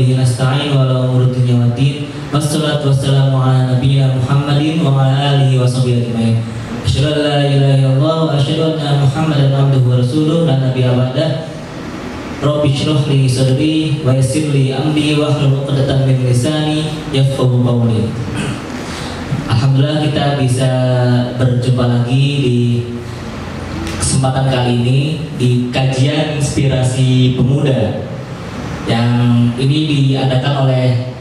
bihi nasta'in wa ala umuri dunya waddin. Wassalatu wassalamu ala nabiyyina Muhammadin wa ala alihi wa sahbihi ajma'in. Asyhadu an la ilaha illallah wa asyhadu anna Muhammadan abduhu wa rasuluh la nabiyya ba'dah. Rabbi shrah li sadri wa yassir li amri wa hlul 'uqdatam min lisani yafqahu qawli. Alhamdulillah kita bisa berjumpa lagi di kesempatan kali ini di kajian inspirasi pemuda yang ini diadakan oleh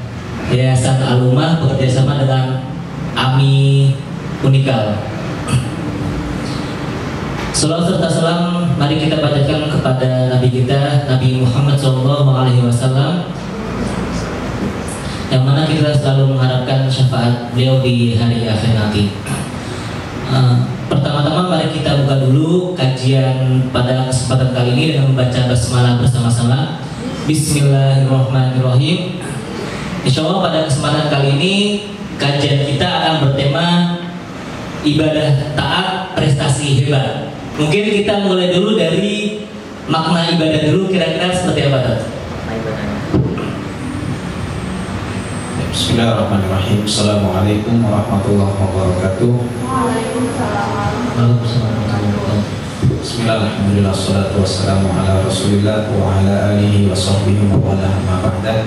Yayasan Al-Ummah bekerjasama dengan AMI Unikal. Salawat serta salam mari kita bacakan kepada Nabi kita, Nabi Muhammad SAW, yang mana kita selalu mengharapkan syafaat beliau di hari akhir nanti. Pertama-tama mari kita buka dulu kajian pada kesempatan kali ini dengan membaca basmalah bersama-sama. Bismillahirrahmanirrahim. Insyaallah pada kesempatan kali ini kajian kita akan bertema ibadah taat prestasi hebat. Mungkin kita mulai dulu dari makna ibadah dulu, kira-kira seperti apa tuh? Bismillahirrahmanirrahim. Assalamualaikum warahmatullahi wabarakatuh. Waalaikumsalam. Bismillahirrahmanirrahim. Wassalatu wassalamu ala Rasulillah wa ala alihi wa sahbihi wa ala ma ba'da.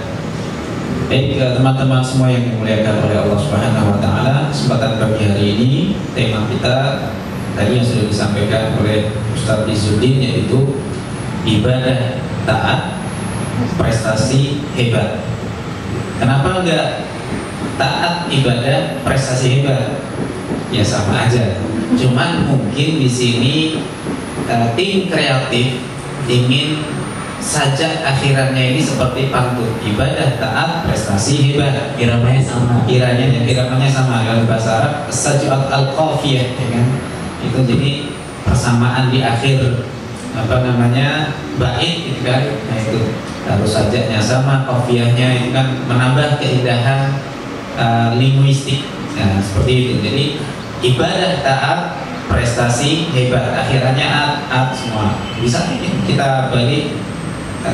Baik teman-teman semua yang dimuliakan oleh Allah Subhanahu wa taala, kesempatan pagi hari ini tema kita tadi yang sudah disampaikan oleh Ustaz Izzuddin, yaitu ibadah taat prestasi hebat. Kenapa enggak taat ibadah prestasi hebat? Ya sama aja. Cuman mungkin di sini tim kreatif ingin sajak akhirannya ini seperti pantun, ibadah taat prestasi hebat. Iramanya sama. Iramanya sama dalam bahasa Arab sajuat al-qafiyah, ya kan? Itu jadi persamaan di akhir bait gitu kan. Nah itu harus sajaknya sama, qafiyahnya itu kan menambah keindahan linguistik. Nah seperti itu. Jadi ibadah taat prestasi hebat, akhirannya at semua. Bisa kita balik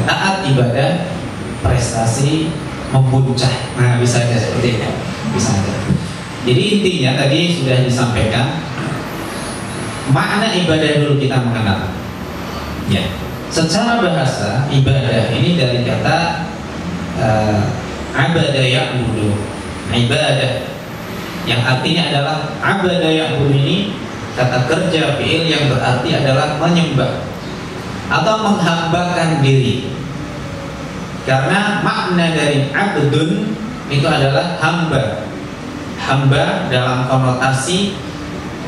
taat ibadah prestasi membuncah. Nah bisa aja seperti itu. Bisa aja. Jadi intinya tadi sudah disampaikan, makna ibadah dulu kita mengenal. Ya, secara bahasa ibadah ini dari kata abada ya'budu, ibadah yang artinya adalah abada ya'budu. Ini kata kerja fi'il yang berarti adalah menyembah atau menghambakan diri. Karena makna dari abdun itu adalah hamba. Hamba dalam konotasi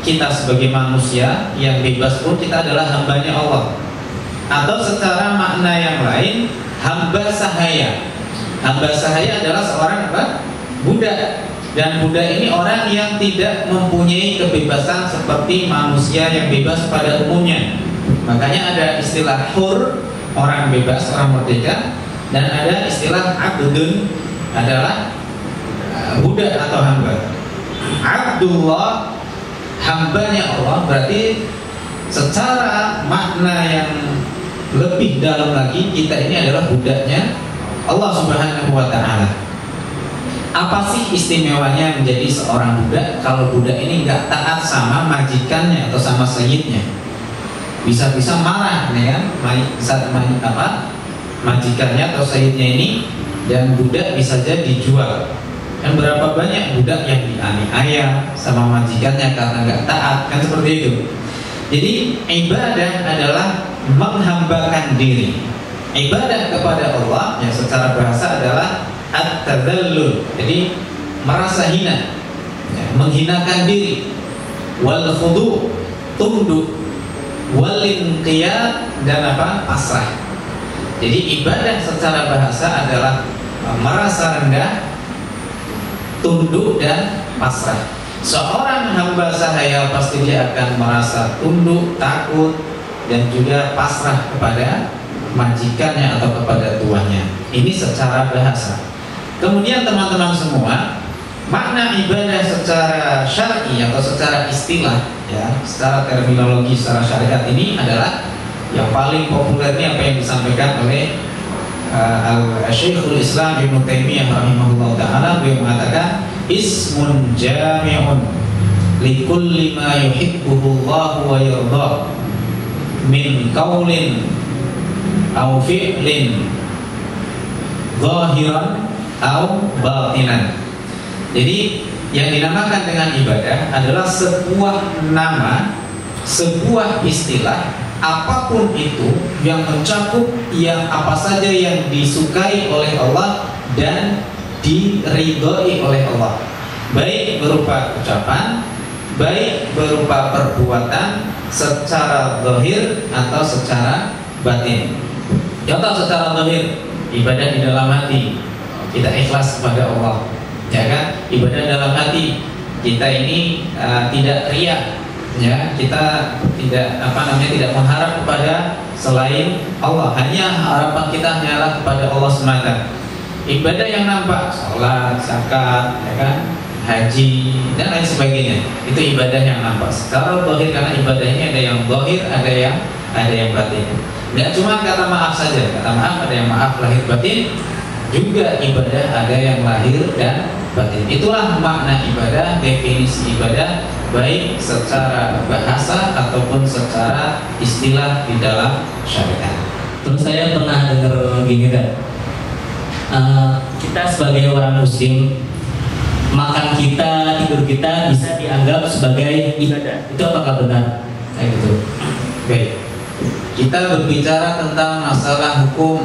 kita sebagai manusia yang bebas pun kita adalah hambanya Allah. Atau secara makna yang lain, hamba sahaya. Hamba sahaya adalah seorang budak. Dan budak ini orang yang tidak mempunyai kebebasan seperti manusia yang bebas pada umumnya. Makanya ada istilah hur, orang bebas, orang merdeka. Dan ada istilah abdun, adalah budak atau hamba. Abdullah, hambanya Allah, berarti secara makna yang lebih dalam lagi, kita ini adalah budaknya Allah Subhanahu wa ta'ala. Apa sih istimewanya menjadi seorang budak? Kalau budak ini nggak taat sama majikannya atau sama sayyidnya, bisa-bisa marah nih kan, majikannya atau sayyidnya ini, dan budak bisa jadi dijual. Dan berapa banyak budak yang dianiaya sama majikannya karena nggak taat, kan seperti itu. Jadi ibadah adalah menghambakan diri. Ibadah kepada Allah yang secara bahasa adalah at-tadallul, jadi merasa hina, menghinakan diri. Wal khudu, tunduk. Wal inqiyad, dan pasrah. Jadi ibadah secara bahasa adalah merasa rendah, tunduk, dan pasrah. Seorang hamba sahaya pasti dia akan merasa tunduk, takut, dan juga pasrah kepada majikannya atau kepada tuannya. Ini secara bahasa. Kemudian teman-teman semua, makna ibadah secara syar'i atau secara istilah, ya, secara terminologi, secara syariat ini adalah yang paling populer ini apa yang disampaikan oleh Syekhul Islam Ibnu Taimiyah rahimahullah taala, beliau mengatakan ismun jami'un likulli ma yuhibbuhu Allah wa yardah min qaulin aw fi'lin zahiran aw batinan. Jadi yang dinamakan dengan ibadah adalah sebuah nama, sebuah istilah, apapun itu yang mencakup yang apa saja yang disukai oleh Allah dan diridhoi oleh Allah, baik berupa ucapan, baik berupa perbuatan secara zahir atau secara batin. Contoh secara zahir, ibadah di dalam hati, kita ikhlas kepada Allah, ya kan? Ibadah dalam hati kita ini tidak riya, ya, kita tidak tidak mengharap kepada selain Allah, hanya harapan kita hanyalah kepada Allah semata. Ibadah yang nampak, sholat, zakat, ya kan, haji dan lain sebagainya, itu ibadah yang nampak secara zahir, karena ibadah ini ada yang zahir, ada yang batin. Tidak cuma kata maaf saja, kata maaf ada yang maaf lahir batin, juga ibadah ada yang lahir dan batin. Itulah makna ibadah, definisi ibadah, baik secara bahasa ataupun secara istilah di dalam syariat. Terus saya pernah dengar gini kan, kita sebagai orang muslim, makan kita, tidur kita bisa dianggap sebagai ibadah. Itu apakah benar? Kayak gitu. Baik. Kita berbicara tentang masalah hukum.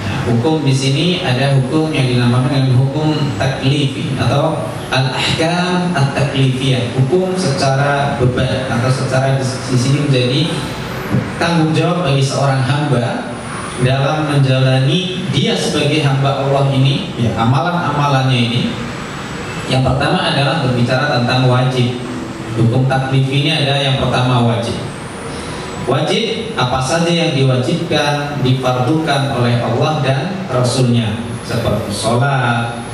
Nah, hukum di sini ada hukum yang dinamakan dengan hukum taklifi atau al-ahkam at-taklifiyah, hukum secara beban atau secara di sini menjadi tanggung jawab bagi seorang hamba dalam menjalani dia sebagai hamba Allah ini, ya, amalan-amalannya ini. Yang pertama adalah berbicara tentang wajib. Hukum taklif ini ada yang pertama wajib. Wajib apa saja yang diwajibkan, difardukan oleh Allah dan Rasulnya, seperti sholat,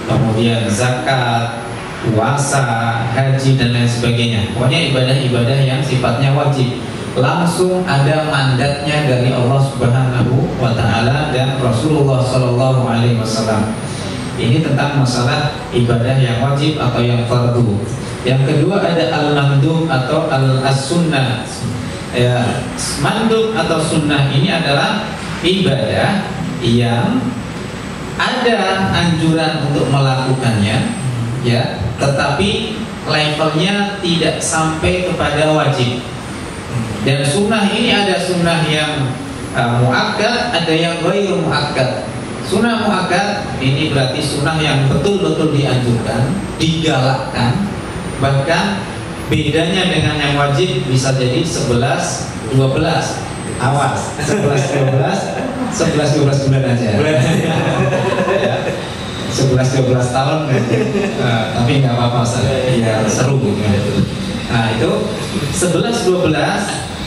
kemudian zakat, puasa, haji dan lain sebagainya. Pokoknya ibadah-ibadah yang sifatnya wajib, langsung ada mandatnya dari Allah Subhanahu wa taala dan Rasulullah sallallahu alaihi wasallam. Ini tentang masalah ibadah yang wajib atau yang fardu. Yang kedua ada al-mandub atau al-sunnah. Ya, mandub atau sunnah ini adalah ibadah yang ada anjuran untuk melakukannya, ya, tetapi levelnya tidak sampai kepada wajib. Dan sunnah ini ada sunnah yang muakkad, ada yang ghairu muakkad. Sunnah muakkad ini berarti sunnah yang betul-betul dianjurkan, digalakkan, bahkan bedanya dengan yang wajib bisa jadi 11-12. Awas, 11-12 bulan aja. Ya, 11-12 tahun, tapi nggak apa-apa, ya, seru gitu. Nah itu 11-12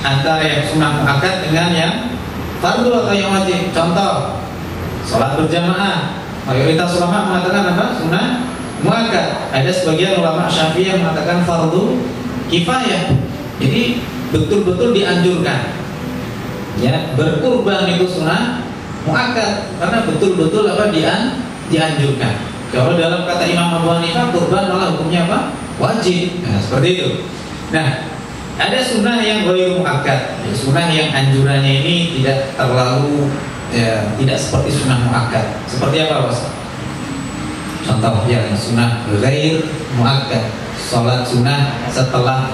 antara yang sunnah muakkad dengan yang fardu atau yang wajib. Contoh, sholat berjamaah, mayoritas ulama mengatakan apa? Sunnah muakkad. Ada sebagian ulama Syafi'i yang mengatakan fardu kifayah. Jadi betul-betul dianjurkan, ya, berkurban itu sunnah muakkad karena betul-betul apa? Dianjurkan. Kalau dalam kata Imam Abu Hanifah, kurban malah hukumnya apa? Wajib. Nah, seperti itu. Nah, ada sunnah yang ghairu muakkad, ya, sunnah yang anjurannya ini tidak terlalu, ya, tidak seperti sunnah muakkad. Seperti apa, Bos? Contoh yang sunnah ghair muakkad, sholat sunnah setelah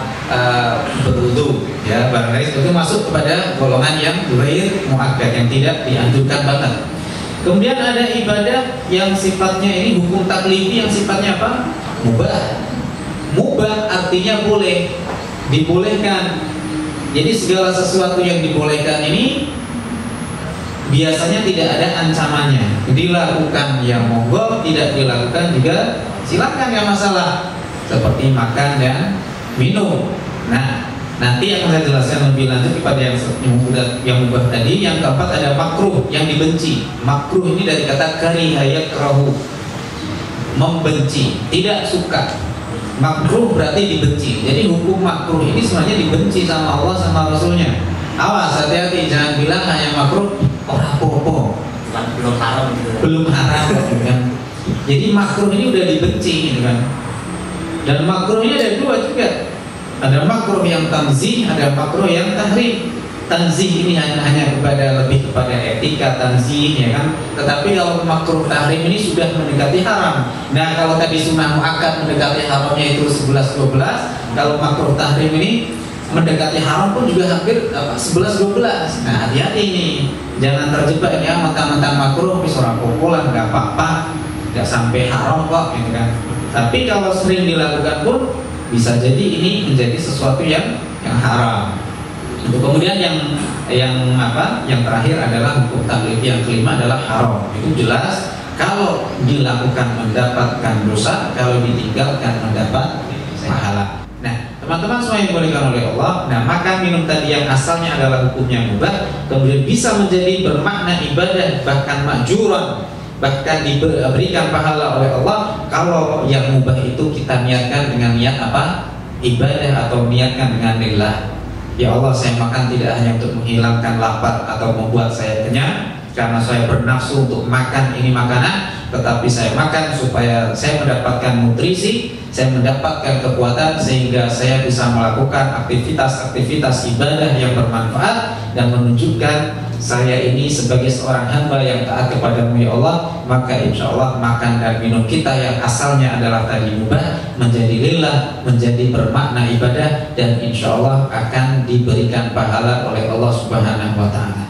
berwudu, ya, barangkali itu masuk kepada golongan yang ghair muakkad, yang tidak dianjurkan banget. Kemudian ada ibadah yang sifatnya ini hukum taklifi, yang sifatnya apa? Mubah. Mubah artinya boleh, dibolehkan. Jadi segala sesuatu yang dibolehkan ini biasanya tidak ada ancamannya. Dilakukan yang monggo, tidak dilakukan juga silakan, nggak masalah. Seperti makan dan minum. Nah, nanti akan saya jelaskan lebih lanjut kepada yang mubah tadi. Yang keempat ada makruh, yang dibenci. Makruh ini dari kata kariha yakrahu, membenci, tidak suka. Makruh berarti dibenci. Jadi hukum makruh ini sebenarnya dibenci sama Allah sama Rasulnya. Awas, hati-hati, jangan bilang hanya makruh orang apa-apa. belum haram gitu. Belum haram gitu kan. Jadi makruh ini udah dibenci gitu kan. Dan makruh ini ada dua juga. Ada makruh yang tanzih, ada makruh yang tahrim. Tanzih ini hanya lebih kepada etika tanzih ya kan. Tetapi kalau makruh tahrim ini sudah mendekati haram. Nah, kalau tadi sunnah muakkad mendekati haramnya itu 11-12, kalau makruh tahrim ini mendekati haram pun juga hampir 11-12. Nah, hati-hati nih. Jangan terjebak ya mentang-mentang makruh wis ora apa-apa, enggak apa-apa. Enggak sampai haram kok gitu kan. Tapi kalau sering dilakukan pun bisa jadi ini menjadi sesuatu yang haram. Untuk kemudian yang terakhir adalah hukum taklif, yang kelima adalah haram. Itu jelas kalau dilakukan mendapatkan dosa, kalau ditinggalkan mendapat pahala. Nah, teman-teman semua yang dimuliakan oleh Allah, nah makan minum tadi yang asalnya adalah hukumnya mubah, kemudian bisa menjadi bermakna ibadah, bahkan ma'juran, bahkan diberikan pahala oleh Allah kalau yang mubah itu kita niatkan dengan niat apa? Ibadah, atau niatkan dengan lillah. Ya Allah, saya makan tidak hanya untuk menghilangkan lapar atau membuat saya kenyang karena saya bernafsu untuk makan ini makanan, tetapi saya makan supaya saya mendapatkan nutrisi, saya mendapatkan kekuatan sehingga saya bisa melakukan aktivitas-aktivitas ibadah yang bermanfaat dan menunjukkan saya ini sebagai seorang hamba yang taat kepadamu ya Allah. Maka insya Allah makan dan minum kita yang asalnya adalah tadi mubah menjadi lillah, menjadi bermakna ibadah, dan insya Allah akan diberikan pahala oleh Allah Subhanahu wa ta'ala.